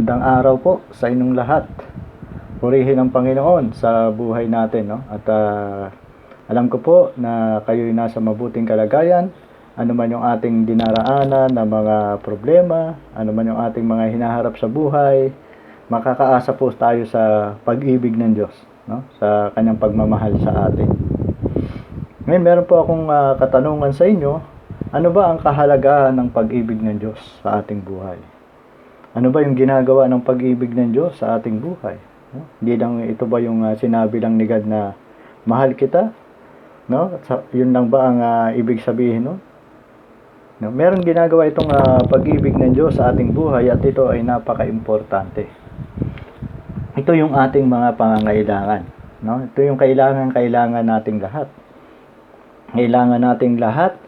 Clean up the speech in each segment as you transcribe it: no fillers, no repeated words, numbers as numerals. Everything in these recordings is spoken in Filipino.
Magandang araw po sa inyong lahat. Purihin ang Panginoon sa buhay natin, no? At alam ko po na kayo'y nasa mabuting kalagayan. Ano man yung ating dinaraanan na mga problema, ano man yung ating mga hinaharap sa buhay, makakaasa po tayo sa pag-ibig ng Diyos, no? Sa kanyang pagmamahal sa atin. Ngayon, meron po akong katanungan sa inyo. Ano ba ang kahalagahan ng pag-ibig ng Diyos sa ating buhay? Ano ba yung ginagawa ng pag-ibig ng Diyos sa ating buhay? No? Hindi lang ito ba yung sinabi lang ni God na mahal kita? No? Yun lang ba ang ibig sabihin nun? No? Meron ginagawa itong pag-ibig ng Diyos sa ating buhay at ito ay napaka-importante. Ito yung ating mga pangangailangan. No? Ito yung kailangan nating lahat. Kailangan nating lahat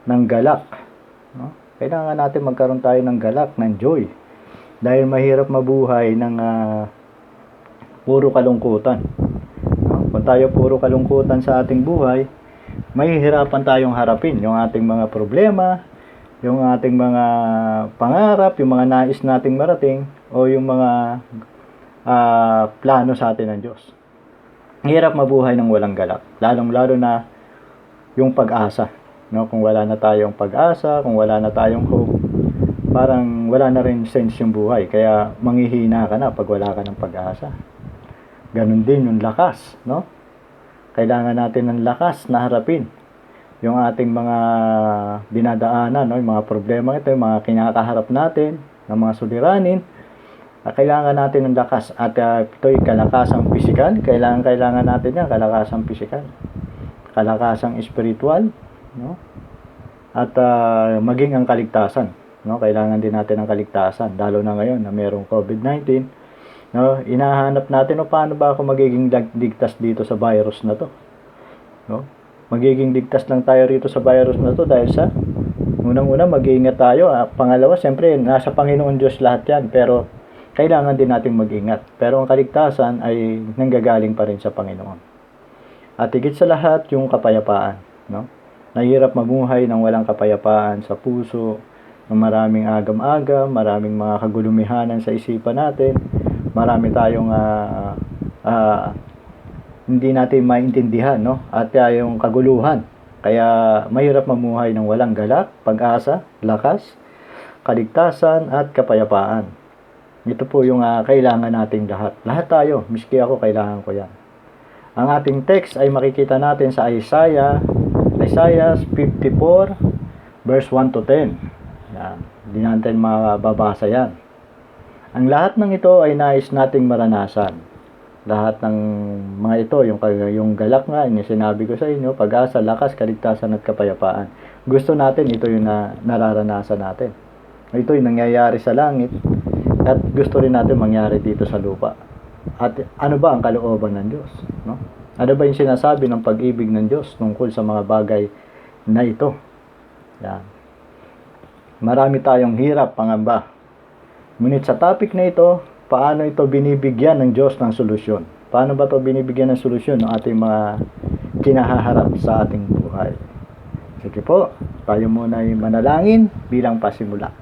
ng galak. No? Kailangan natin magkaroon tayo ng galak, ng joy. Dahil mahirap mabuhay ng puro kalungkutan. No? Kung tayo puro kalungkutan sa ating buhay, mahihirapan tayong harapin yung ating mga problema, yung ating mga pangarap, yung mga nais nating marating, o yung mga plano sa atin ng Diyos. Hirap mabuhay ng walang galak, lalong-lalo na yung pag-asa. No? Kung wala na tayong pag-asa, kung wala na tayong hope, parang wala na rin sense yung buhay. Kaya manghihina ka na pag wala ka ng pag-asa. Ganun din yung lakas, no? Kailangan natin ng lakas na harapin yung ating mga dinadaanan, no? Yung mga problema ito, yung mga kinakaharap natin, ng mga suliranin. Kailangan natin ng lakas. At ito'y kalakasang pisikal. Kailangan natin yan, kalakasang pisikal. Kalakasang espiritual, no? At maging ang kaligtasan. No, kailangan din natin ng kaligtasan, lalo na ngayon na mayroong COVID-19. No, inahanap natin paano ba ako magiging ligtas dito sa virus na to. No? Magiging ligtas lang tayo rito sa virus na to dahil sa unang-una mag-iingat tayo. Pangalawa, siyempre nasa Panginoon Diyos lahat 'yan, pero kailangan din nating mag-ingat. Pero ang kaligtasan ay nanggagaling pa rin sa Panginoon. At higit sa lahat, yung kapayapaan, no? Nahirap mamuhay ng walang kapayapaan sa puso. Maraming agam-agam, maraming mga kagulumihanan sa isipan natin, marami tayong hindi natin maintindihan, no? At yung kaguluhan. Kaya mahirap mamuhay ng walang galak, pag-asa, lakas, kaligtasan at kapayapaan. Ito po yung kailangan nating lahat. Lahat tayo, miski ako, kailangan ko yan. Ang ating text ay makikita natin sa Isaiah 54 verse 1 to 10. Hindi natin mababasa yan. Ang lahat ng ito ay nais nating maranasan. Lahat ng mga ito, yung galak nga, yung sinabi ko sa inyo, pag-asa, lakas, kaligtasan at kapayapaan. Gusto natin, ito yung nararanasan natin. Ito yung nangyayari sa langit at gusto rin natin mangyari dito sa lupa. At ano ba ang kalooban ng Diyos? No? Ano ba yung sinasabi ng pag-ibig ng Diyos tungkol sa mga bagay na ito? Yan. Marami tayong hirap, pangamba. Ngunit sa topic na ito, paano ito binibigyan ng Diyos ng solusyon? Paano ba ito binibigyan ng solusyon ng ating mga kinahaharap sa ating buhay? Sige po, tayo muna ay manalangin bilang pasimula.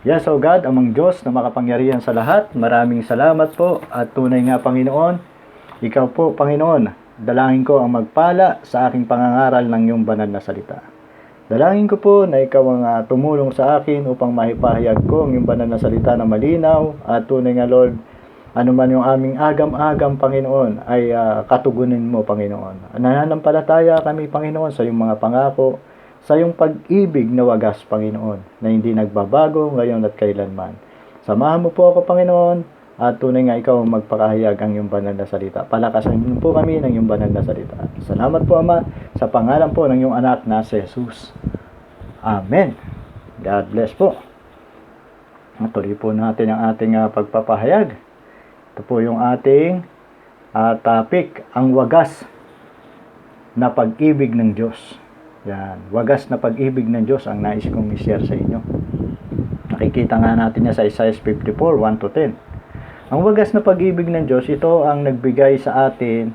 Yes, O God, amang Diyos na makapangyarihan sa lahat, maraming salamat po at tunay nga, Panginoon, Ikaw po, Panginoon, dalangin ko ang magpala sa aking pangangaral ng iyong banal na salita. Dalangin ko po na ikaw ang tumulong sa akin upang maipahayag ko ang iyong banal na salita na malinaw at tunay nga, Lord, ano man yung aming agam-agam, Panginoon, ay katugunin mo, Panginoon. Nananampalataya kami, Panginoon, sa iyong mga pangako, sa iyong pag-ibig na wagas, Panginoon, na hindi nagbabago ngayon at kailanman. Samahan mo po ako, Panginoon, at tunay nga ikaw magpakahayag ang iyong banal na salita. Palakasan niyo po kami ng iyong banal na salita. Salamat po, Ama, sa pangalan po ng iyong anak na si Jesus. Amen. God bless po. Tuloy po natin ang ating pagpapahayag. Ito po yung ating topic, ang wagas na pag-ibig ng Diyos. Yan, wagas na pag-ibig ng Diyos ang nais kong i-share sa inyo. Nakikita nga natin niya sa Isaiah 54, 1 to 10. Ang wagas na pag-ibig ng Diyos, ito ang nagbigay sa atin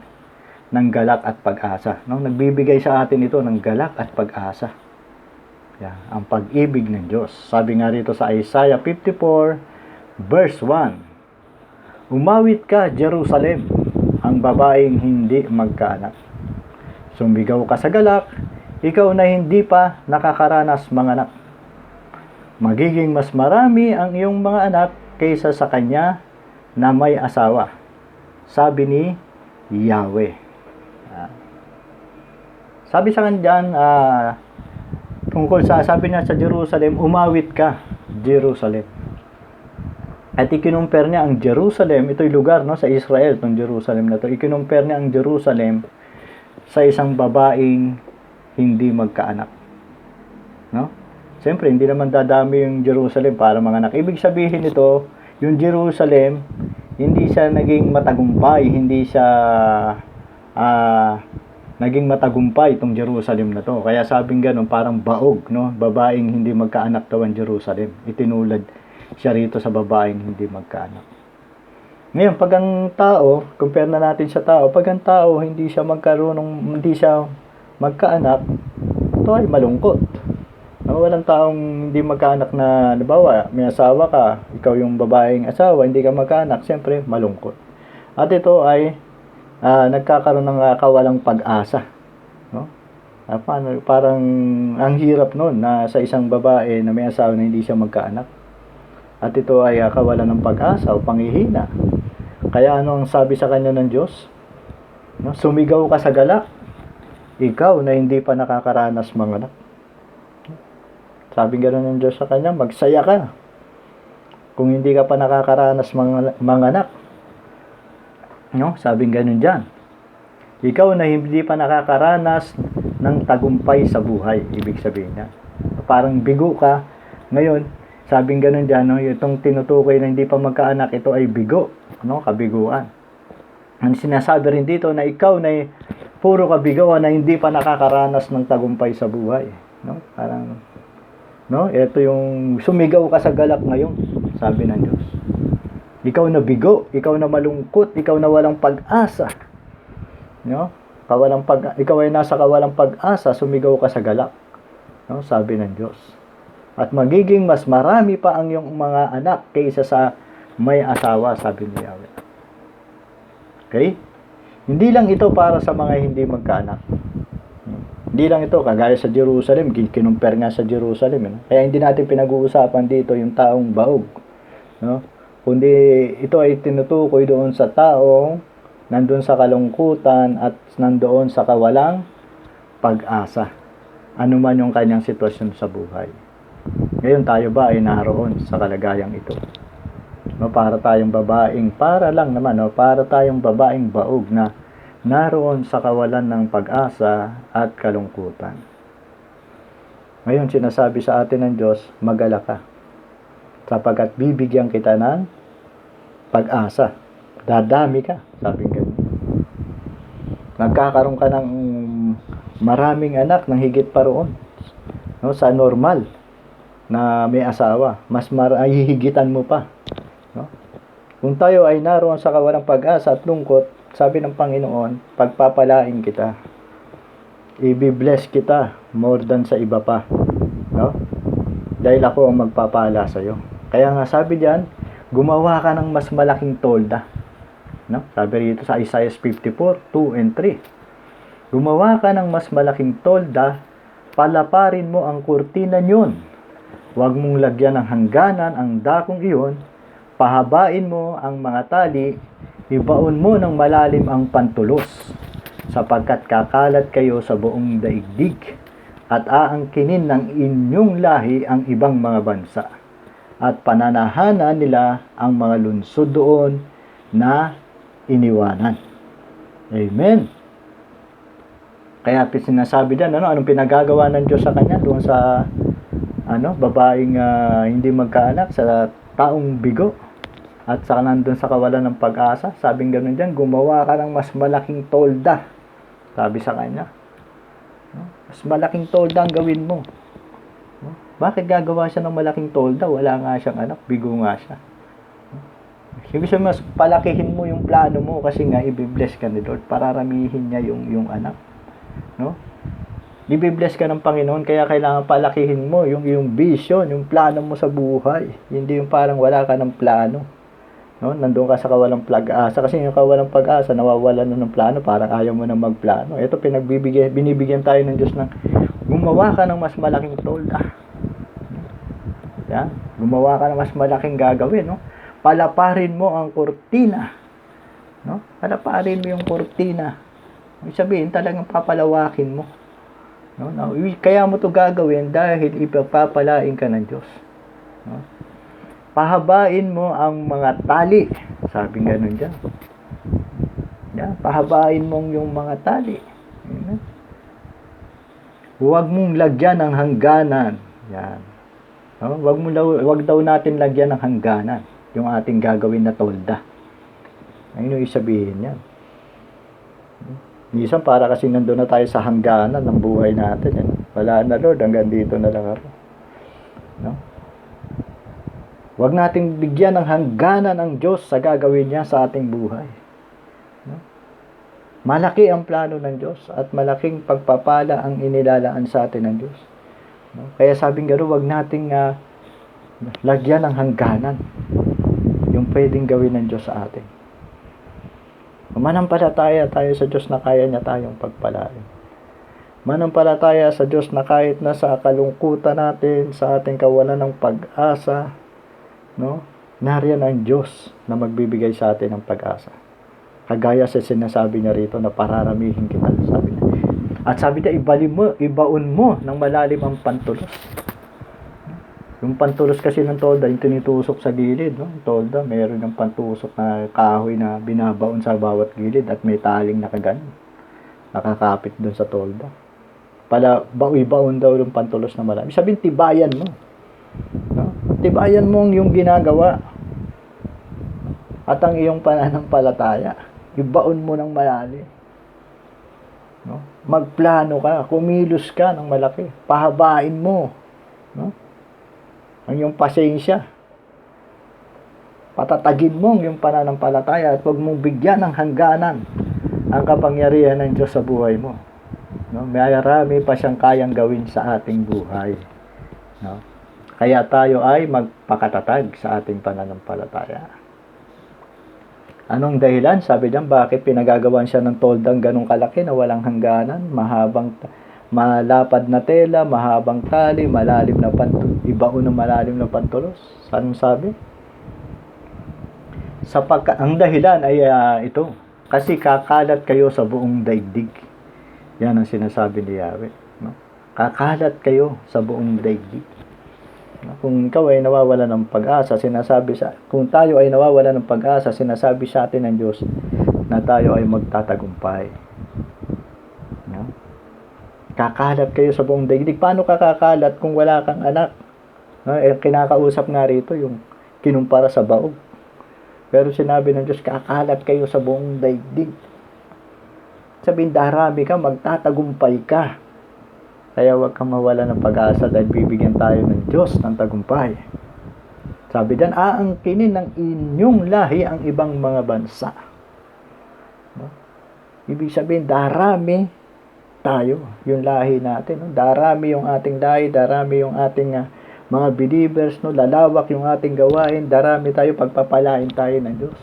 ng galak at pag-asa. No? Nagbibigay sa atin ito ng galak at pag-asa. Yan, ang pag-ibig ng Diyos. Sabi nga rito sa Isaiah 54, Verse 1. Umawit ka, Jerusalem, ang babaeng hindi magkaanak. Sumigaw ka sa galak, ikaw na hindi pa nakakaranas manganak. Magiging mas marami ang iyong mga anak kaysa sa kanya na may asawa. Sabi ni Yahweh. Sabi sa kanya tungkol sa, sabi niya sa Jerusalem, umawit ka, Jerusalem. At ikinumpare niya ang Jerusalem, ito'y lugar no, sa Israel, itong Jerusalem na to. Ikinumpare niya ang Jerusalem sa isang babaeng hindi magkaanak. No? Siyempre, hindi naman dadami yung Jerusalem para manganak. Ibig sabihin nito, yung Jerusalem, hindi siya naging matagumpay, hindi siya naging matagumpay itong Jerusalem na to. Kaya sabing ganun, parang baog, no? Babaeng hindi magkaanak daw ang Jerusalem. Itinulad siya rito sa babaeng hindi magkaanak. Ngayon, pag ang tao, compare na natin sa tao, pag ang tao hindi siya hindi siya magkaanak, ito ay malungkot. No? Walang taong hindi magkaanak na, nabawa, may asawa ka, ikaw yung babaeng asawa, hindi ka magkaanak, siyempre malungkot. At ito ay nagkakaroon ng kawalang pag-asa, no? Parang ang hirap noon na sa isang babae na may asawa na hindi siya magkaanak. At ito ay kawalan ng pag-asa o panghihina. Kaya ano ang sabi sa kanya ng Diyos? No? Sumigaw ka sa galak, ikaw na hindi pa nakakaranas manganak. Sabi gano'n ng Diyos sa kanya, magsaya ka kung hindi ka pa nakakaranas manganak. No? Sabing ganun dyan. Ikaw na hindi pa nakakaranas ng tagumpay sa buhay. Ibig sabihin niya. Parang bigo ka. Ngayon, sabing ganun dyan, no? Itong tinutukoy na hindi pa magkaanak, ito ay bigo. No? Kabiguan. Ang sinasabi rin dito na ikaw na puro kabigawan na hindi pa nakakaranas ng tagumpay sa buhay. No? Parang, no? Ito yung sumigaw ka sa galak ngayon. Sabi ng Diyos. Ikaw na bigo, ikaw na malungkot, ikaw na walang pag-asa. No? Ikaw ay nasa kawalang pag-asa, sumigaw ka sa galak. No? Sabi ng Diyos. At magiging mas marami pa ang iyong mga anak kaysa sa may asawa, sabi ni Yahweh. Okay? Hindi lang ito para sa mga hindi magkaanak. Hindi lang ito, kagaya sa Jerusalem, kinumpare nga sa Jerusalem. No? Kaya hindi natin pinag-uusapan dito yung taong baog. No? Kundi ito ay tinutukoy doon sa taong nandun sa kalungkutan at nandoon sa kawalang pag-asa. Ano man yung kanyang sitwasyon sa buhay. Ngayon tayo ba ay naroon sa kalagayang ito? No, para tayong babaeng baog na naroon sa kawalan ng pag-asa at kalungkutan. Ngayon sinasabi sa atin ng Diyos, mag-alala ka. Sapagkat bibigyan kita ng pag-asa. Dadami ka, sabi nga. Nagkakaroon ka ng maraming anak ng higit pa roon. No, sa normal na may asawa, mas hihigitan mo pa. No? Kung tayo ay naroon sa kawalang pag-asa at lungkot, sabi ng Panginoon, pagpapalain kita. I-bless kita more than sa iba pa. No? Dahil ako ang magpapala sa iyo. Kaya nga sabi diyan, gumawa ka ng mas malaking tolda. No? Sabi rito sa Isaiah 54:2 and 3. Gumawa ka ng mas malaking tolda, palaparin mo ang kurtina niyon. Huwag mong lagyan ng hangganan ang dakong iyon, pahabain mo ang mga tali, ibaon mo ng malalim ang pantulos, sapagkat kakalat kayo sa buong daigdig, at aangkinin ng inyong lahi ang ibang mga bansa. At pananahanan nila ang mga lungsod doon na iniwanan. Amen. Kaya sinasabi diyan, anong pinagagawa ng Diyos sa kanya doon sa babaeng hindi magkaanak, sa taong bigo at sa nandun sa kawalan ng pag-asa. Sabing ganoon diyan, gumawa ka ng mas malaking tolda. Sabi sa kanya, mas malaking tolda ang gawin mo. Bakit gagawa siya ng malaking tolda? Wala nga siyang anak, bigo nga siya. Ibig sabihin, mas palakihin mo yung plano mo kasi nga i-bless ka ni Lord. Pararamihin niya yung anak. No? Nibibless ka ng Panginoon, kaya kailangan palakihin mo yung vision, yung plano mo sa buhay. Hindi yung parang wala ka ng plano. No? Nandun ka sa kawalang pag-asa. Kasi yung kawalang pag-asa, nawawalan na ng plano, parang ayaw mo na magplano. Ito, binibigyan tayo ng Diyos ng gumawa ka ng mas malaking tolda. Yan. Gumawa ka ng mas malaking gagawin. No? Palaparin mo ang kurtina. No? Palaparin mo yung kurtina. Ibig sabihin, talagang papalawakin mo. No? Kaya mo to gagawin dahil ipapapalain ka ng Diyos. No? Pahabain mo ang mga tali. Sabing ganun dyan. Yan. Pahabain mo yung mga tali. Yan. Huwag mong lagyan ng hangganan. Yan. No? Huwag daw natin lagyan ng hangganan yung ating gagawin na tolda. Ayun yung isabihin yan. Minsan para kasi nandun na tayo sa hangganan ng buhay natin. Yan. Wala na Lord, hanggang dito na lang ako. No? Huwag nating bigyan ng hangganan ang Diyos sa gagawin niya sa ating buhay. No? Malaki ang plano ng Diyos at malaking pagpapala ang inilalaan sa atin ng Diyos. No? Kaya sabing gano'n, huwag nating lagyan ng hangganan yung pwedeng gawin ng Diyos sa atin. Manampalataya tayo sa Diyos na kaya niya tayong pagpalain. Manampalataya sa Diyos na kahit na sa kalungkutan natin, sa ating kawalan ng pag-asa, no? Nariyan ang Diyos na magbibigay sa atin ng pag-asa. Kagaya sa sinasabi niya rito na pararamihin kita, sabi niya. At sabi niya, ibaon mo ng malalim ang pantulos. Yung pantulos kasi ng tolda, yung tinitusok sa gilid, no? Tolda, mayroon yung pantusok na kahoy na binabaon sa bawat gilid at may taling nakaganon. Nakakapit doon sa tolda. Ibaon daw yung pantulos na malalim. Sabihin, tibayan mo. No? Tibayan mo yung ginagawa. At ang iyong pananampalataya. Ibaon mo ng malalim. No? Magplano ka. Kumilos ka ng malaki. Pahabain mo. No? Ang iyong pasensya. Patatagin mo ang iyong pananampalataya at huwag mong bigyan ng hangganan ang kapangyarihan ng Diyos sa buhay mo. No? Marami pa siyang kayang gawin sa ating buhay. No? Kaya tayo ay magpakatatag sa ating pananampalataya. Anong dahilan? Sabi diyan, bakit pinagagawan siya ng toldang ganong kalaki na walang hangganan, malapad na tela, mahabang tali, malalim na pantulos, ibaon ng malalim na pantulos. Anong sabi? Ang dahilan ay ito, kasi kakalat kayo sa buong daigdig. Yan ang sinasabi ni Yahweh. No? Kakalat kayo sa buong daigdig. No? Kung ikaw ay nawawala ng pag-asa, kung tayo ay nawawala ng pag-asa, sinasabi sa atin ng Diyos na tayo ay magtatagumpay. No? Kakalat kayo sa buong daigdig. Paano kakalat kung wala kang anak? No? Kinakausap nga rito yung kinumpara sa baog. Pero sinabi ng Diyos, kakalat kayo sa buong daigdig. Sabihin, darami ka, magtatagumpay ka. Kaya huwag kang mawala ng pag-asa dahil bibigyan tayo ng Diyos ng tagumpay. Sabi diyan, aangkinin ng inyong lahi ang ibang mga bansa. No? Ibig sabihin, darami tayo, yung lahi natin. No? Darami yung ating lahi, darami yung ating mga believers, no? Lalawak yung ating gawain, darami tayo, pagpapalain tayo ng Diyos.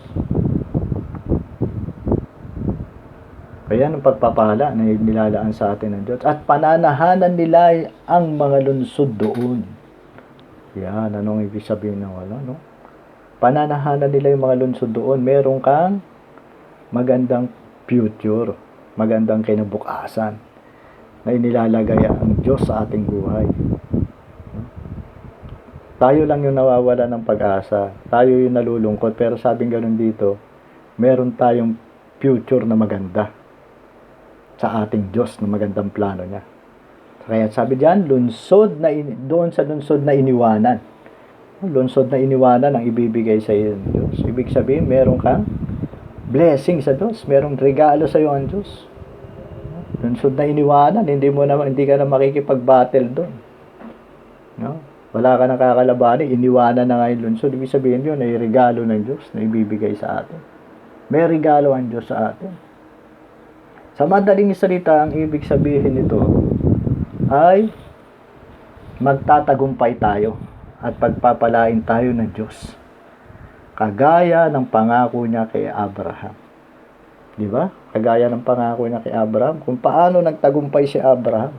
Kaya ng pagpapala na nilalaan sa atin ng Diyos. At pananahanan nila ang mga lungsod doon. Yan, anong ibig sabihin ng wala, no? Pananahanan nila yung mga lungsod doon. Meron kang magandang future, magandang kinabukasan na inilalagay ang Diyos sa ating buhay. Tayo lang yung nawawala ng pag-asa. Tayo yung nalulungkot. Pero sabing ganun dito, meron tayong future na maganda sa ating Diyos na magandang plano niya. Kaya sabi diyan, doon sa lungsod na iniwanan. Lungsod na iniwanan ang ibibigay sa iyo ng Diyos. Ibig sabihin, meron kang blessing sa Diyos. Merong regalo sa iyo ang Diyos. Lungsod na iniwanan, hindi ka na makikipag-battle doon. No? Wala ka nang kakalabanin, iniwanan na nga yung lungsod. Ibig sabihin yun, ay regalo ng Diyos na ibibigay sa atin. May regalo ang Diyos sa atin. Sa madaling salita, ang ibig sabihin nito, ay magtatagumpay tayo at pagpapalain tayo ng Diyos. Kagaya ng pangako niya kay Abraham. Di ba? Kagaya ng pangako niya kay Abraham. Kung paano nagtagumpay si Abraham.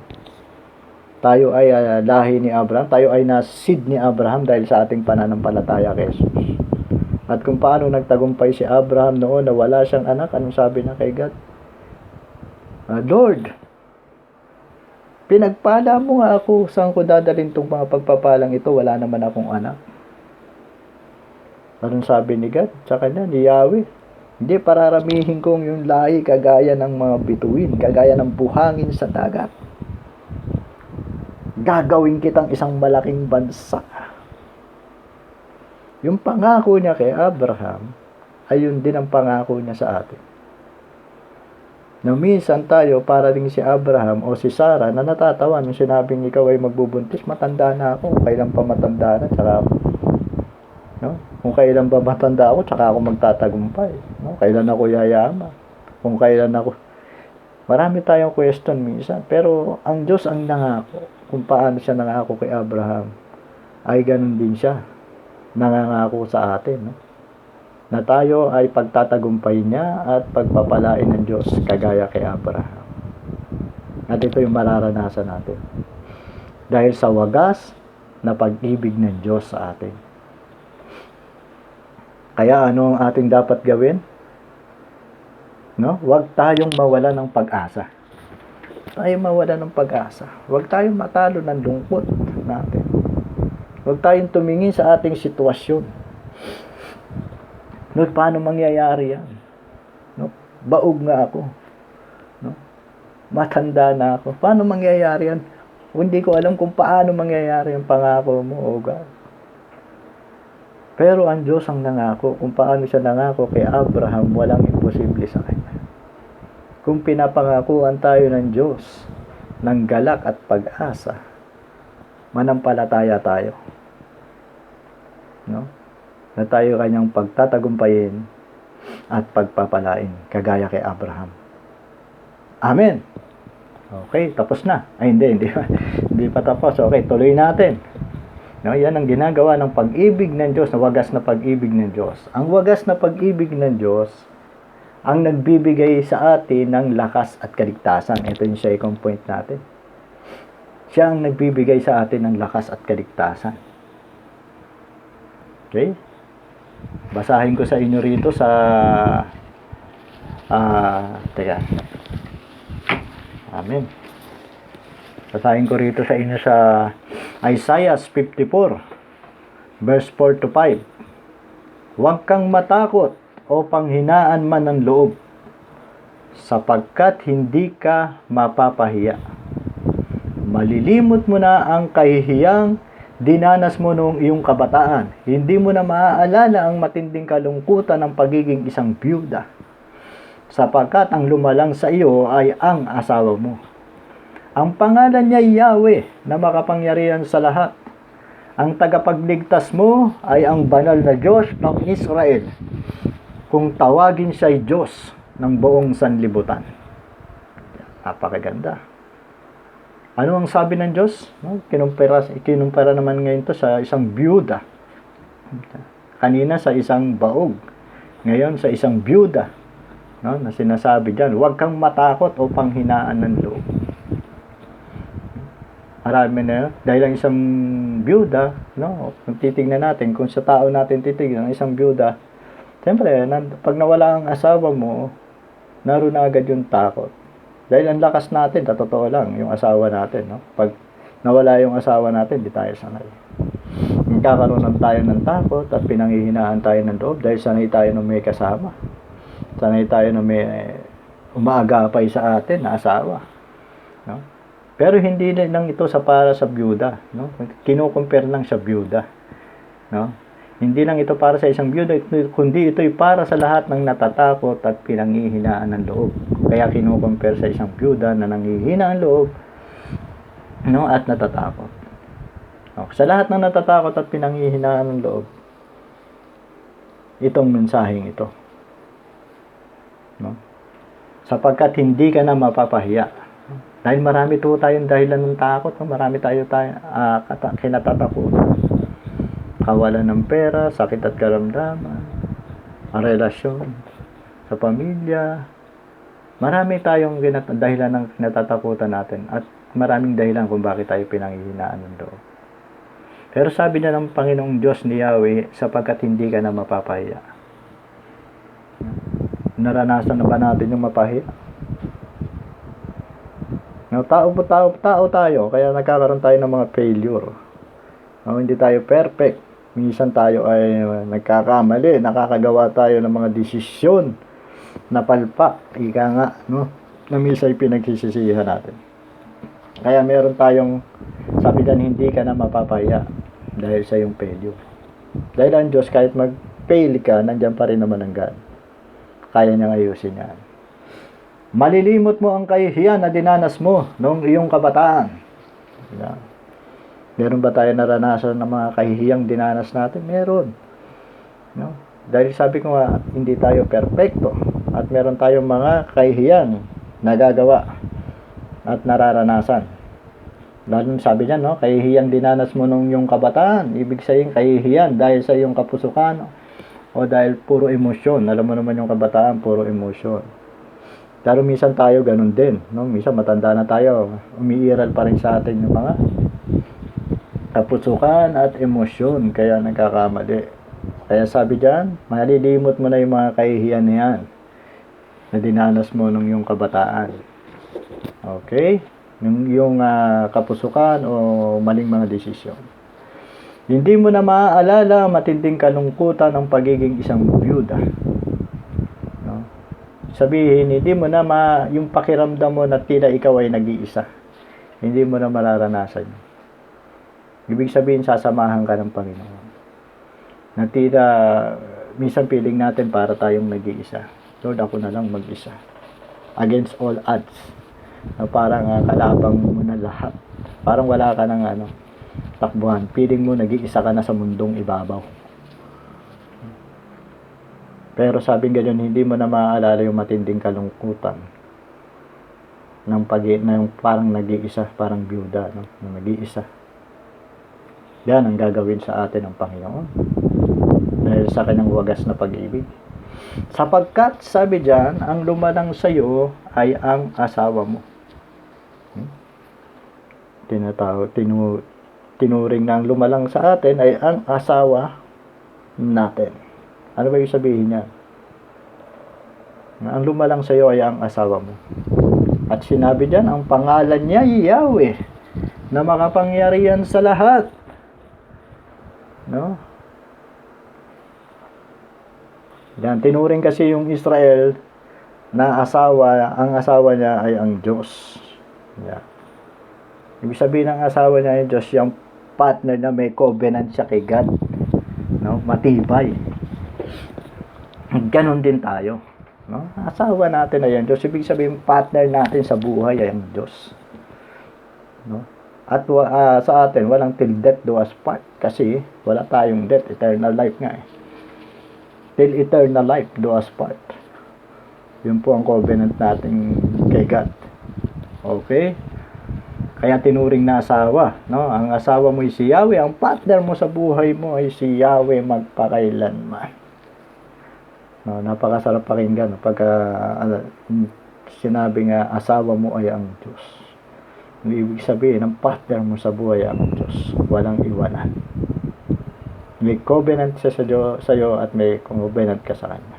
Tayo ay lahi ni Abraham. Tayo ay seed ni Abraham dahil sa ating pananampalataya kay Jesus. At kung paano nagtagumpay si Abraham noon na wala siyang anak, anong sabi na kay God? Lord, pinagpala mo nga ako, saan ko dadalhin itong mga pagpapalang ito? Wala naman akong anak. Anong sabi ni God sa kanya, ni Yahweh? Hindi, pararamihin kong yung lahi kagaya ng mga bituin, kagaya ng buhangin sa dagat. Gagawin kitang isang malaking bansa. Yung pangako niya kay Abraham, ay yun din ang pangako niya sa atin. Na minsan tayo, para rin si Abraham o si Sarah na natatawa nung sinabing ikaw ay magbubuntis, matanda na ako, kailan pa matanda na, tsaka ako. No? Kung kailan ba matanda ako, tsaka ako magtatagumpay. No? Kailan ako yayaman? Kung kailan ako... Marami tayong question minsan, pero ang Diyos ang nangako. Kung paano siya nangako kay Abraham, ay ganun din siya. Nangangako sa atin, no? Na tayo ay pagtatagumpay niya at pagpapalain ng Diyos kagaya kay Abraham. At ito yung mararanasan natin. Dahil sa wagas na pag-ibig ng Diyos sa atin. Kaya ano ang ating dapat gawin? No? Huwag tayong mawala ng pag-asa. Tayong mawala ng pag-asa. Huwag tayong matalo ng lungkot natin. Huwag tayong tumingin sa ating sitwasyon. No, paano mangyayari yan? No? Baog nga ako. No? Matanda na ako. Paano mangyayari yan? Hindi ko alam kung paano mangyayari ang pangako mo, O God. Pero ang Diyos ang nangako. Kung paano siya nangako kay Abraham, walang imposible sa kanya. Kung pinapangakuan tayo ng Diyos, ng galak at pag-asa, manampalataya tayo. No? Na tayo kanyang pagtatagumpayin at pagpapalain kagaya kay Abraham. Amen. Okay, tapos na. Ay, hindi pa tapos. Okay, tuloy natin. No, yan ang ginagawa ng pag-ibig ng Diyos, na wagas na pag-ibig ng Diyos. Ang wagas na pag-ibig ng Diyos ang nagbibigay sa atin ng lakas at kaligtasan. Ito yung second point natin. Siya ang nagbibigay sa atin ng lakas at kaligtasan. Okay? Basahin ko sa inyo rito sa teka. Amen. Basahin ko rito sa inyo sa Isaiah 54 verse 4 to 5. Huwag kang matakot o panghinaan man ng loob, sapagkat hindi ka mapapahiya. Malilimot mo na ang kahihiyang dinanas mo noong iyong kabataan. Hindi mo na maaalala ang matinding kalungkutan ng pagiging isang byuda, sapagkat ang lumalang sa iyo ay ang asawa mo. Ang pangalan niya ay Yahweh, na makapangyarihan sa lahat. Ang tagapagligtas mo ay ang banal na Diyos ng Israel, kung tawagin siya ay Diyos ng buong sanlibutan. Napakaganda. Ano ang sabi ng Diyos? No? Kinumpara naman ngayon to sa isang byuda. Kanina sa isang baog. Ngayon sa isang byuda. No? Na sinasabi dyan, huwag kang matakot o panghinaan ng loob. Marami na yun. Dahil ang isang byuda, no? Kung titignan natin, kung sa tao natin titignan, ang isang byuda, siyempre, pag nawala ang asawa mo, naroon na agad yung takot. Dahil ang lakas natin, totoo lang, yung asawa natin. No? Pag nawala yung asawa natin, di tayo sanay. Nagkakaroon tayo ng takot at pinanghihinaan tayo ng loob dahil sanay tayo na may kasama. Sanay tayo na may umaagapay sa atin na asawa. No? Pero hindi lang ito para sa byuda. No? Kinukumpare lang sa byuda. No? Hindi lang ito para sa isang byuda, kundi ito'y para sa lahat ng natatakot at pinanghihinaan ng loob. Kaya kinukumpare sa isang byuda na nanghihina ang loob, no, at natatakot. No, sa lahat ng natatakot at pinanghihinaan ng loob, itong mensaheng ito. No? Sapagkat hindi ka na mapapahiya. Dahil marami po tayong dahilan ng takot, no? Marami kinatatakutan. Kawalan ng pera, sakit at karamdaman, ang relasyon sa pamilya. Marami tayong dahilan ng kinatatakutan natin at maraming dahilan kung bakit tayo pinanghihinaan ng loob. Pero sabi niya ng Panginoong Diyos ni Yahweh, sapagkat hindi ka na mapapahiya. Naranasan na ba natin yung mapahiya? No, tao tayo, kaya nagkakaroon tayo ng mga failure. No, hindi tayo perfect. Minsan tayo ay nagkakamali, nakakagawa tayo ng mga desisyon na palpak, ika nga, no? Na minsan pinagsisisihan natin. Kaya meron tayong sabi diyan, hindi ka na mapapahiya dahil sa iyong failure. Dahil ang Diyos, kahit mag-fail ka, nandiyan pa rin naman ang God. Kaya niyang ayusin yan. Malilimot mo ang kahihiyan na dinanas mo noong iyong kabataan. Yan. Meron ba tayo naranasan ng mga kahihiyang dinanas natin? Meron. No? Dahil sabi ko nga, hindi tayo perfecto. At meron tayong mga kahihiyan na gagawa at nararanasan. Lalo sabi niya, no? Kahihiyang dinanas mo noong iyong kabataan. Ibig sabihin, kahihiyan dahil sa iyong kapusukan o dahil puro emosyon. Alam mo naman yung kabataan, puro emosyon. Pero minsan tayo ganun din, no? Minsan matanda na tayo, umiiral pa rin sa atin yung mga kapusukan at emosyon, kaya nagkakamali. Kaya sabi diyan, malilimot mo na yung mga kahihiyan na yan na dinanas mo nung yung kabataan. Okay? Yung kapusukan o maling mga desisyon. Hindi mo na maaalala matinding kalungkutan ng pagiging isang byuda. Sabihin, hindi mo na yung pakiramdam mo na tila ikaw ay nag-iisa. Hindi mo na mararanasan. Ibig sabihin, sasamahan ka ng Panginoon. Na tila, minsan feeling natin para tayong nag-iisa. Lord, ako na lang mag-isa. Against all odds. Na parang kalabang mo na lahat. Parang wala ka ng takbuhan. Feeling mo, nag-iisa ka na sa mundong ibabaw. Pero sabing ganyan, hindi mo na maaalala yung matinding kalungkutan ng parang nag-iisa, parang byuda, no? Na nag-iisa. Yan ang gagawin sa atin ng Panginoon dahil sa kanyang wagas na pag-ibig. Sapagkat, sabi diyan, ang lumalang sa iyo ay ang asawa mo. Tinuring na ang lumalang sa atin ay ang asawa natin. Ano ba yung sabihin niya? Ang lumalang sa iyo ay ang asawa mo. At sinabi diyan, ang pangalan niya Yahweh, na makapangyarihan sa lahat. No? Yan, tinuring kasi yung Israel na ang asawa niya ay ang Diyos. Yan. Ibig sabihin ng asawa niya ay Diyos, yung partner na may covenant siya kay God. No? Matibay. Ganon din tayo. No? Asawa natin ay ang Diyos. Ibig sabihin, partner natin sa buhay ay ang Diyos. No? At sa atin, walang till death do us part. Kasi wala tayong death. Eternal life nga eh. Till eternal life do us part. Yun po ang covenant natin kay God. Okay? Kaya tinuring na asawa. No? Ang asawa mo ay si Yahweh. Ang partner mo sa buhay mo ay si Yahweh magpakailanman. No, napakasarap pakinggan pag sinabi nga asawa mo ay ang Diyos. Ibig sabihin, ang partner mo sa buhay ay ang Diyos. Walang iwanan. May covenant siya sa iyo at may covenant ka sa Kanya.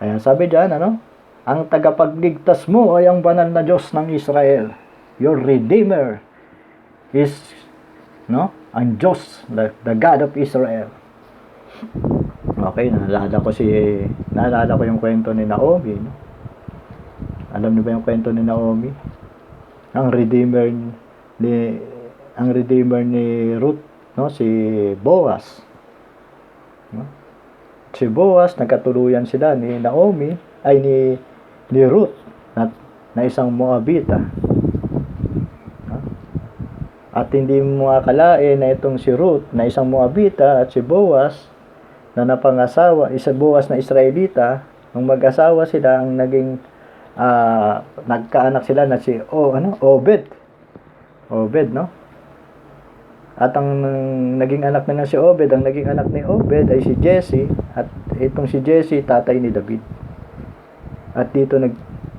Kaya sabi diyan, ang tagapagligtas mo ay ang banal na Diyos ng Israel. Your Redeemer is ang Diyos, the God of Israel. Okay, naalala ko yung kwento ni Naomi, no? Alam niyo ba yung kwento ni Naomi? Ang redeemer ni Ruth, no? Si Boaz. No? Si Boaz, nagkatuluyan sila ni Naomi, ay ni Ruth, na isang Moabita. No? At hindi mo akalain na itong si Ruth, na isang Moabita, at si Boaz, na napangasawa, isa Boaz na Israelita, nung mag-asawa sila, ang naging nagkaanak sila na si Obed. Obed, no? At ang naging anak na si Obed, ang naging anak ni Obed ay si Jesse, at itong si Jesse, tatay ni David. At dito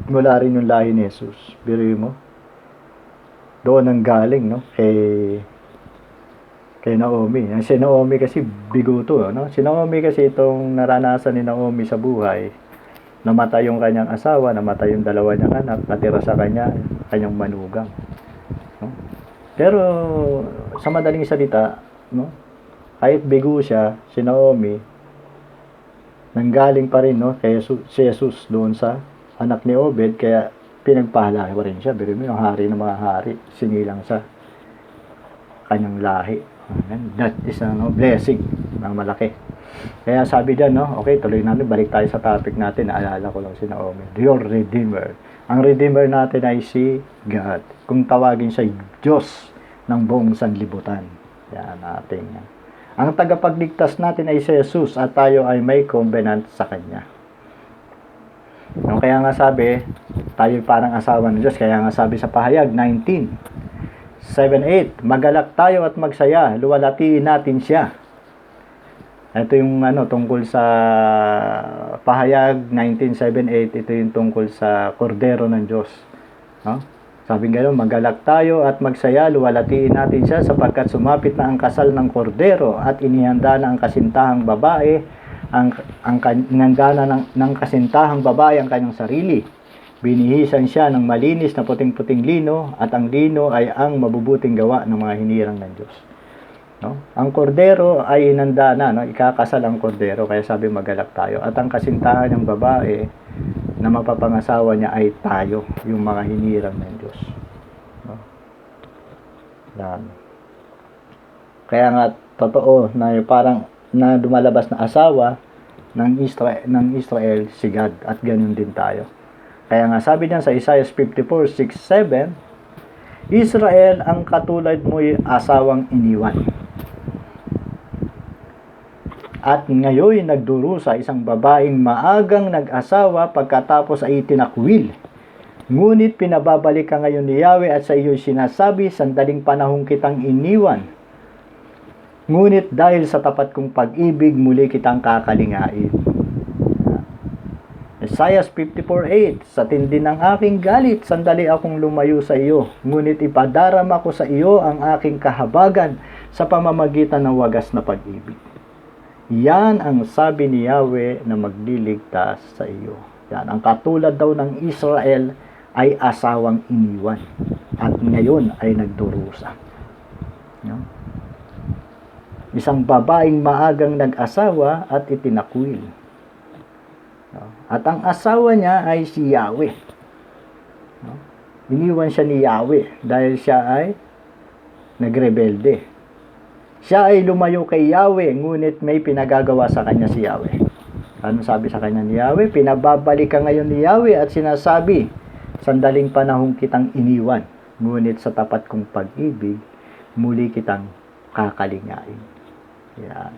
mula rin yung lahi ni Jesus. Biro mo? Doon ang galing, no? Kay Naomi. Si Naomi kasi biguto, no? Si Naomi kasi itong naranasan ni Naomi sa buhay, namatay yung kanyang asawa, namatay yung dalawa niyang anak, natira sa kanyang manugang. No? Pero sa madaling salita, no? Kahit bigo siya, si Naomi, nanggaling pa rin, no? Kay si Jesus doon sa anak ni Obed, kaya pinagpahala rin siya. Pero yung hari ng mga hari, sinilang sa kanyang lahi. That is blessing na malaki. Kaya sabi dyan, no? Okay, tuloy natin, balik tayo sa topic natin. Naalala ko lang si Naomi, your Redeemer. Ang Redeemer natin ay si God. Kung tawagin siya Diyos ng buong sanlibutan. Yan natin. Ang tagapagligtas natin ay si Jesus, at tayo ay may covenant sa Kanya. No, kaya nga sabi, tayo parang asawa ng Diyos. Kaya nga sabi sa Pahayag 19:7-8, magalak tayo at magsaya, luwalatiin natin siya. Ito yung tungkol sa Pahayag 19:7-8, ito yung tungkol sa kordero ng Diyos. No? Sabi nga magalak tayo at magsaya, luwalatiin natin siya, sapagkat sumapit na ang kasal ng kordero at inihanda na ang kasintahang babae, inihanda na ng kasintahang babae ang kanyang sarili. Binihisan siya ng malinis na puting-puting lino, at ang lino ay ang mabubuting gawa ng mga hinirang ng Diyos. No? Ang kordero ay inanda na, no? Ikakasal ang kordero, kaya sabi magalak tayo. At ang kasintahan ng babae na mapapangasawa niya ay tayo, yung mga hinirang ng Diyos. No? Yan. Kaya nga totoo na parang na dumalabas na asawa ng Israel si God, at ganun din tayo. Kaya nga sabi niyan sa Isaiah 54:6-7, Israel, ang katulad mo'y asawang iniwan. At ngayon nagdurusa isang babaeng maagang nag-asawa, pagkatapos ay tinakwil. Ngunit pinababalik ka ngayon ni Yahweh, at sa iyo'y sinasabi, sandaling panahong kitang iniwan. Ngunit dahil sa tapat kong pag-ibig, muli kitang kakalingain. Isaiah 54:8, sa tindi ng aking galit, sandali akong lumayo sa iyo. Ngunit ipadarama ko sa iyo ang aking kahabagan sa pamamagitan ng wagas na pag-ibig. Yan ang sabi ni Yahweh na magliligtas sa iyo. Yan, ang katulad daw ng Israel ay asawang iniwan, at ngayon ay nagdurusa. No? Isang babaeng maagang nag-asawa at itinakwil. No? At ang asawa niya ay si Yahweh. No? Iniwan siya ni Yahweh dahil siya ay nagrebelde. Siya ay lumayo kay Yahweh, ngunit may pinagagawa sa kanya si Yahweh. Ano sabi sa kanya ni Yahweh? Pinababalik ka ngayon ni Yahweh, at sinasabi, sandaling panahong kitang iniwan, ngunit sa tapat kong pag-ibig, muli kitang kakalingain. Yan.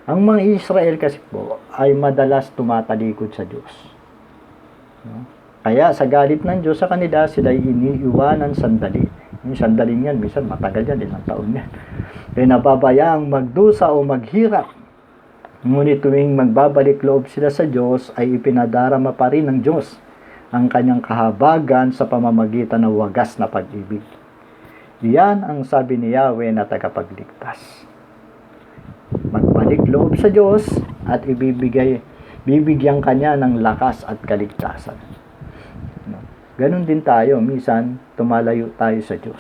Ang mga Israel kasi po ay madalas tumatalikod sa Diyos. No? Kaya sa galit ng Diyos sa kanila, sila iniiwanan sandali. Yung sandaling yan, minsan matagal yan, ilang taon yan. Kaya nababayaang magdusa o maghirap. Ngunit tuwing magbabalik loob sila sa Diyos, ay ipinadarama pa rin ng Diyos ang kanyang kahabagan sa pamamagitan ng wagas na pag-ibig. Yan ang sabi ni Yahweh na tagapagligtas. Magbalik loob sa Diyos at bibigyan kanya ng lakas at kaligtasan. Ganon din tayo, minsan tumalayo tayo sa Diyos.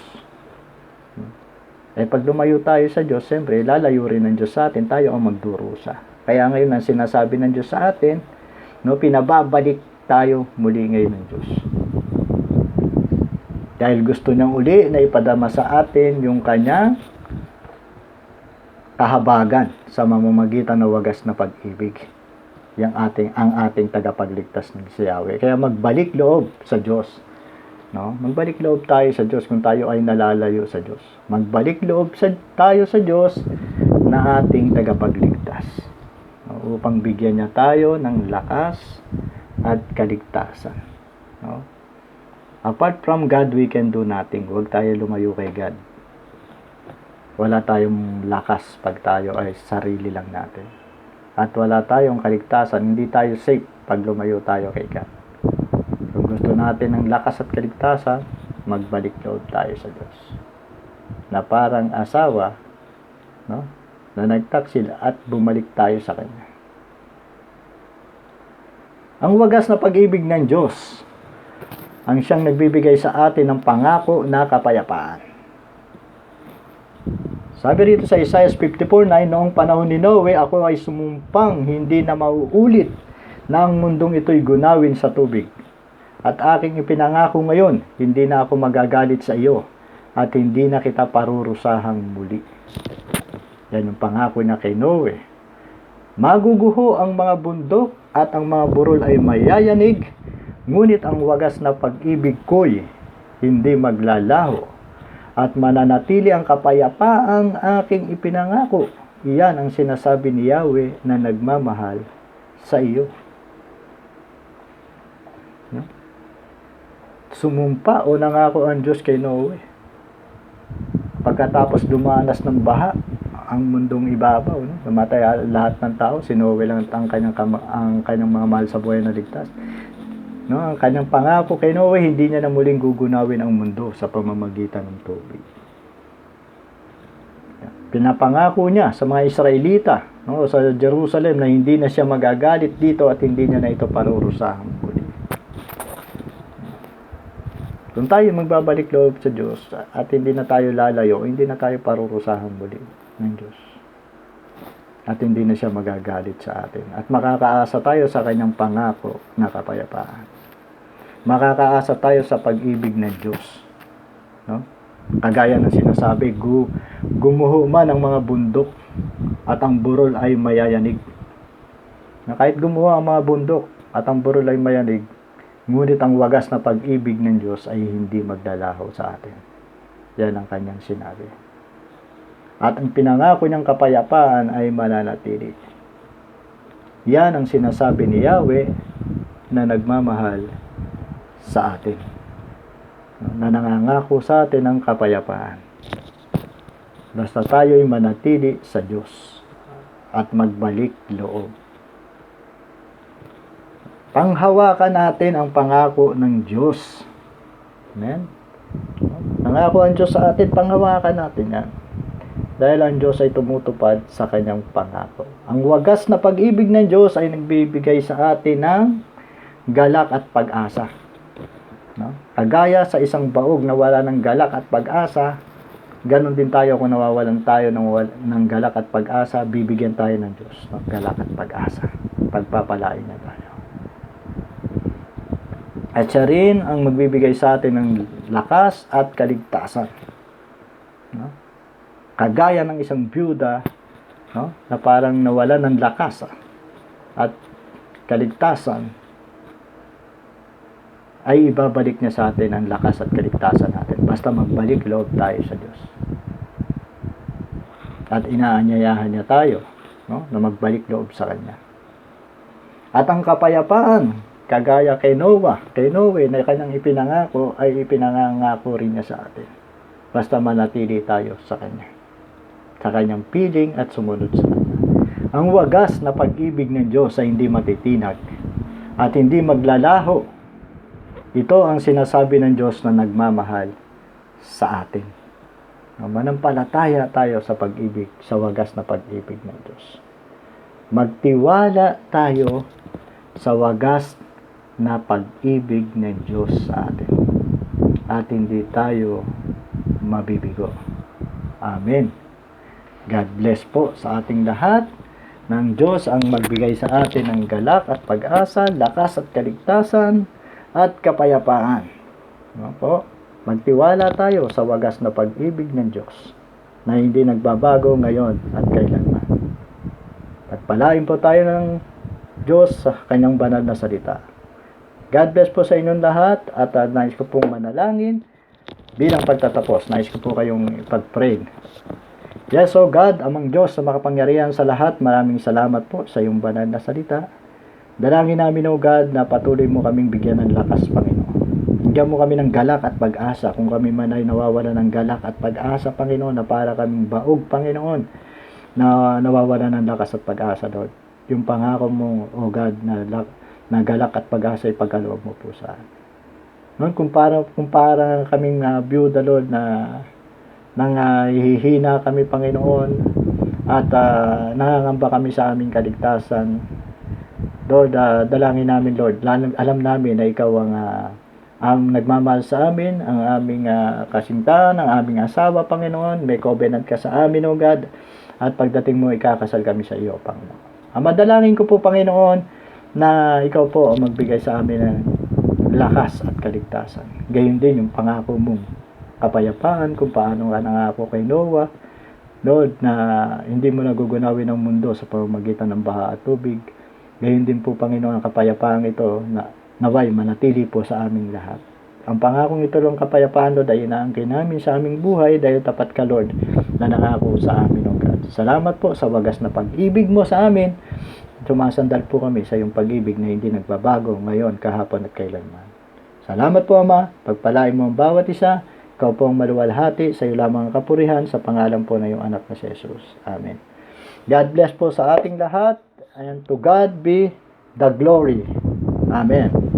Pag lumayo tayo sa Diyos, siyempre lalayo rin ng Diyos sa atin, tayo ang magdurusa. Kaya ngayon ang sinasabi ng Diyos sa atin, pinababalik tayo muli ngayon ng Diyos. Dahil gusto niyang uli na ipadama sa atin yung kanyang kahabagan sa mamamagitan ng wagas na pag-ibig. Ang ating tagapagligtas ng si Yahweh. Kaya magbalik loob sa Diyos. No? Magbalik loob tayo sa Diyos kung tayo ay nalalayo sa Diyos. Magbalik loob tayo sa Diyos na ating tagapagligtas. No? Upang bigyan niya tayo ng lakas at kaligtasan. No? Apart from God, we can do nothing. Huwag tayo lumayo kay God. Wala tayong lakas pag tayo ay sarili lang natin. At wala tayong kaligtasan. Hindi tayo safe pag lumayo tayo kay God. Kung gusto natin ng lakas at kaligtasan, magbalik loob tayo sa Diyos. Na parang asawa, no? Na nagtaksil at bumalik tayo sa Kanya. Ang wagas na pag-ibig ng Diyos ang siyang nagbibigay sa atin ng pangako na kapayapaan. Sabi rito sa Isaiah 54:9, noong panahon ni Noe, ako ay sumumpang hindi na mauulit na ang mundong ito'y gunawin sa tubig. At aking ipinangako ngayon, hindi na ako magagalit sa iyo at hindi na kita parurusahang muli. Yan ang pangako niya kay Noe. Maguguho ang mga bundok at ang mga burol ay mayayanig, ngunit ang wagas na pag-ibig ko'y hindi maglalaho at mananatili ang kapayapaang aking ipinangako. Iyan ang sinasabi ni Yahweh na nagmamahal sa iyo. No? Sumumpa o nangako ang Diyos kay Noe. Pagkatapos dumanas ng baha, ang mundong ibabaw, no? Namatay lahat ng tao, si Noe lang ang kanyang mga mahal sa buhay na ligtas. No, ang kanyang pangako kay Noe, hindi niya na muling gugunawin ang mundo sa pamamagitan ng tubig. Pinapangako niya sa mga Israelita, no, sa Jerusalem, na hindi na siya magagalit dito at hindi niya na ito parurusahan muli. Kung tayo magbabalik loob sa Diyos at hindi na tayo lalayo, hindi na tayo parurusahan muli ng Diyos. At hindi na siya magagalit sa atin. At makakaasa tayo sa kanyang pangako na kapayapaan. Makakaasa tayo sa pag-ibig ng Diyos. No? Kagaya ng sinasabi, gumuho man ang mga bundok at ang burol ay mayayanig. Na kahit gumuho ang mga bundok at ang burol ay mayanig, ngunit ang wagas na pag-ibig ng Diyos ay hindi maglalaho sa atin. Yan ang kanyang sinabi. At ang pinangako niyang kapayapaan ay mananatili. Yan ang sinasabi ni Yahweh na nagmamahal sa atin. Na nangangako sa atin ng kapayapaan. Basta tayo'y manatili sa Diyos at magbalik loob. Panghawakan natin ang pangako ng Diyos. Amen? Nangako ang Diyos sa atin, panghawakan natin yan. Dahil ang Diyos ay tumutupad sa kanyang pangako. Ang wagas na pag-ibig ng Diyos ay nagbibigay sa atin ng galak at pag-asa. No? Kagaya sa isang baog na wala ng galak at pag-asa, ganon din tayo kung nawawalan tayo ng galak at pag-asa, bibigyan tayo ng Diyos ng galak at pag-asa. Pagpapalain na tayo. At siya rin ang magbibigay sa atin ng lakas at kaligtasan. No? Kagaya ng isang byuda, no, na parang nawala ng lakas at kaligtasan, ay ibabalik niya sa atin ang lakas at kaligtasan natin. Basta magbalik loob tayo sa Diyos. At inaanyayahan niya tayo, no, na magbalik loob sa Kanya. At ang kapayapaan, kagaya kay Noe na kanyang ipinangako, ay ipinangako rin niya sa atin. Basta manatili tayo sa Kanya. Sa Kanyang piling at sumunod sa Kanya. Ang wagas na pag-ibig ng Diyos ay hindi matitinag at hindi maglalaho. Ito ang sinasabi ng Diyos na nagmamahal sa atin. Manampalataya tayo sa pag-ibig, sa wagas na pag-ibig ng Diyos. Magtiwala tayo sa wagas na pag-ibig ng Diyos sa atin. At hindi tayo mabibigo. Amen. God bless po sa ating lahat. Ng Diyos ang magbigay sa atin ng galak at pag-asa, lakas at kaligtasan, at kapayapaan. No po? Magtiwala tayo sa wagas na pag-ibig ng Diyos na hindi nagbabago ngayon at kailanman. Pagpalain po tayo ng Diyos sa Kanyang banal na salita. God bless po sa inyong lahat at nais ko pong manalangin bilang pagtatapos. Nais ko po kayong ipag-pray. Yes, O God, amang Diyos sa makapangyarihan sa lahat, maraming salamat po sa iyong banal na salita. Dalangin namin, O God, na patuloy mo kaming bigyan ng lakas, Panginoon. bigyan mo kami ng galak at pag-asa. Kung kami man ay nawawala ng galak at pag-asa, Panginoon, na para kaming baog, Panginoon, na nawawala ng lakas at pag-asa, Lord. Yung pangako mo, O God, na galak at pag-asa ay pagkaloob mo po sa amin. Lord, kung para kaming byuda, Lord, hihina kami, Panginoon, at nangangamba kami sa aming kaligtasan, Lord, dalangin namin, Lord. Alam namin na Ikaw ang nagmamahal sa amin, ang aming kasintahan, ang aming asawa, Panginoon. May covenant ka sa amin, O God. At pagdating mo, ikakasal kami sa iyo, Panginoon. Ang madalangin ko po, Panginoon, na Ikaw po ang magbigay sa amin ng lakas at kaligtasan. Gayon din yung pangako mong kapayapaan, kung paano ka nangako kay Noah, Lord, na hindi mo nagugunawin ang mundo sa pamamagitan ng baha at tubig. Gayon din po, Panginoon, ang kapayapaan ito na naway manatili po sa aming lahat. Ang pangakong ito ng kapayapaan, Lord, ay inaangkin namin sa aming buhay dahil tapat ka, Lord, na nangako sa amin, O God. Salamat po sa wagas na pag-ibig mo sa amin. Sumasandal po kami sa iyong pag-ibig na hindi nagbabago ngayon, kahapon at kailanman. Salamat po, Ama. Pagpalain mo ang bawat isa. Ikaw po ang maluwalhati. Sa iyo lamang ang kapurihan sa pangalan po na iyong anak na si Jesus. Amen. God bless po sa ating lahat. And to God be the glory. Amen.